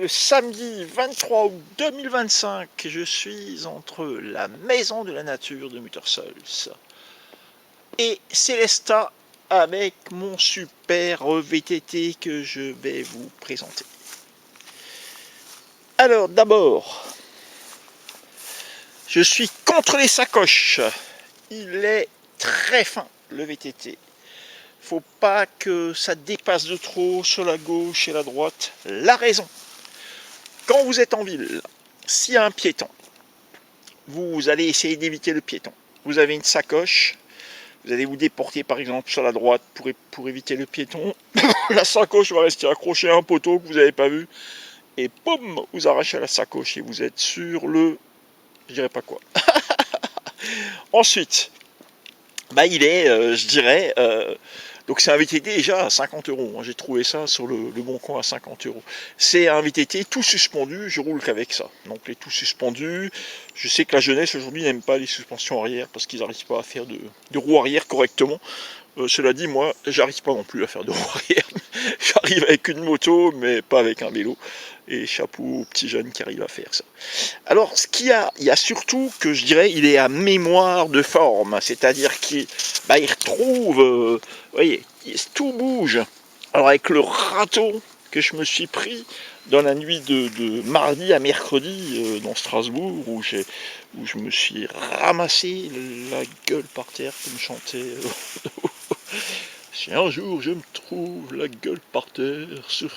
le samedi 23 août 2025. Je suis entre la maison de la nature de Muttersels et Célestat avec mon super VTT que je vais vous présenter. Alors d'abord, je suis contre les sacoches. Il est très fin le VTT. Faut pas que ça dépasse de trop sur la gauche et la droite. La raison, quand vous êtes en ville, s'il y a un piéton, vous allez essayer d'éviter le piéton. Vous avez une sacoche, vous allez vous déporter par exemple sur la droite pour éviter le piéton. La sacoche va rester accrochée à un poteau que vous n'avez pas vu. Et poum, vous arrachez la sacoche et vous êtes sur le... je dirais pas quoi. Ensuite, il est, je dirais... donc c'est un VTT déjà à 50 €. J'ai trouvé ça sur le Bon Coin à 50 €. C'est un VTT tout suspendu, je roule qu'avec ça. Donc les tout suspendus, je sais que la jeunesse aujourd'hui n'aime pas les suspensions arrière parce qu'ils n'arrivent pas à faire de roue arrière correctement. Cela dit, moi, j'arrive pas non plus à faire de roue arrière. J'arrive avec une moto, mais pas avec un vélo. Et chapeau aux petits jeunes qui arrivent à faire ça. Alors, ce qu'il y a surtout que je dirais, il est à mémoire de forme. C'est-à-dire qu'il retrouve, vous voyez, tout bouge. Alors, avec le râteau que je me suis pris dans la nuit de mardi à mercredi dans Strasbourg, où je me suis ramassé la gueule par terre, comme chantait... Si un jour je me trouve la gueule par terre, sûr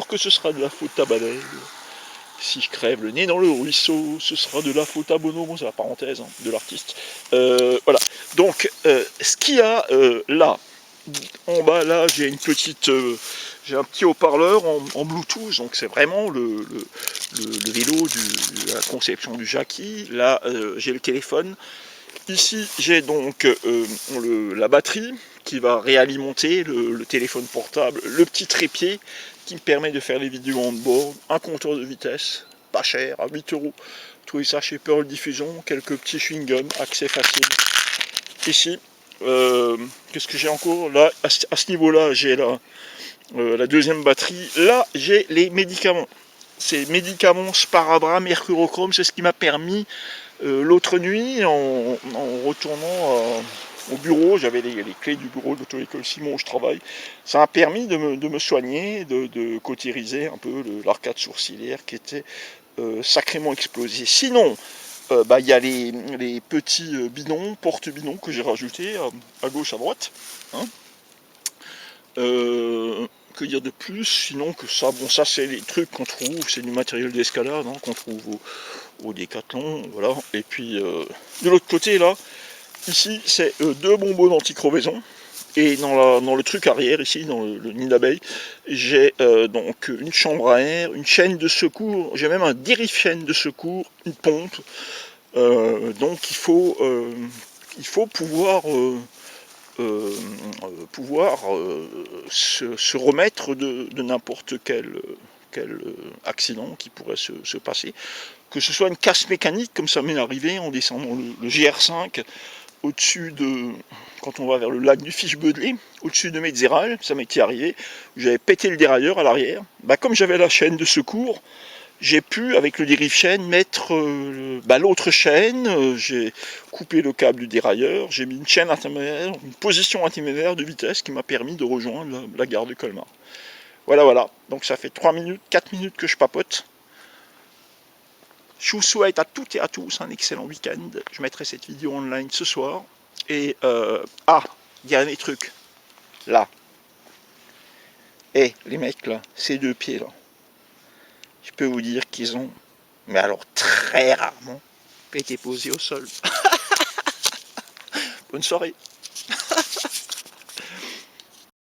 que ce sera de la faute à Badel. Si je crève le nez dans le ruisseau, ce sera de la faute à Bono. C'est la parenthèse de l'artiste. Voilà. Donc, ce qu'il y a là, en bas, là, j'ai une petite... j'ai un petit haut-parleur en Bluetooth, donc c'est vraiment le vélo de la conception du Jackie. Là, j'ai le téléphone. Ici, j'ai donc la batterie qui va réalimenter le téléphone portable, le petit trépied qui me permet de faire les vidéos en bord, un compteur de vitesse, pas cher, à 8 €. Vous trouvez ça chez Pearl Diffusion, quelques petits chewing-gums, accès facile. Ici, qu'est-ce que j'ai encore? Là, à ce niveau-là, j'ai la deuxième batterie. Là, j'ai les médicaments. Ces médicaments Sparadrap, Mercurochrome, c'est ce qui m'a permis l'autre nuit, en retournant au bureau, j'avais les clés du bureau de l'auto-école Simon où je travaille, ça m'a permis de me soigner, de cautériser un peu l'arcade sourcilière qui était sacrément explosée. Sinon, y a les petits bidons, porte-bidons que j'ai rajoutés à gauche, à droite. Hein. Que dire de plus, sinon que ça, bon ça c'est les trucs qu'on trouve, c'est du matériel d'escalade, hein, qu'on trouve au Décathlon, voilà. Et puis de l'autre côté là, ici c'est deux bonbons d'anti-crevaison, et dans le truc arrière ici, dans le nid d'abeille, j'ai donc une chambre à air, une chaîne de secours, j'ai même un dérive-chaîne de secours, une pompe, donc il faut pouvoir se remettre de n'importe quel accident qui pourrait se passer. Que ce soit une casse mécanique, comme ça m'est arrivé en descendant le GR5, au-dessus de, quand on va vers le lac du Fiche-Bedelay, au-dessus de Metzeral, ça m'était arrivé, j'avais pété le dérailleur à l'arrière. Comme j'avais la chaîne de secours, j'ai pu, avec le dérive-chaîne, mettre l'autre chaîne, j'ai coupé le câble du dérailleur, j'ai mis une chaîne intermédiaire, une position intermédiaire de vitesse qui m'a permis de rejoindre la gare de Colmar. Voilà, donc ça fait 3 minutes, 4 minutes que je papote. Je vous souhaite à toutes et à tous un excellent week-end. Je mettrai cette vidéo online ce soir. Et, il y a un truc, là. Les mecs, là, ces deux pieds, là. Je peux vous dire qu'ils ont, mais alors très rarement, été posés au sol. Bonne soirée.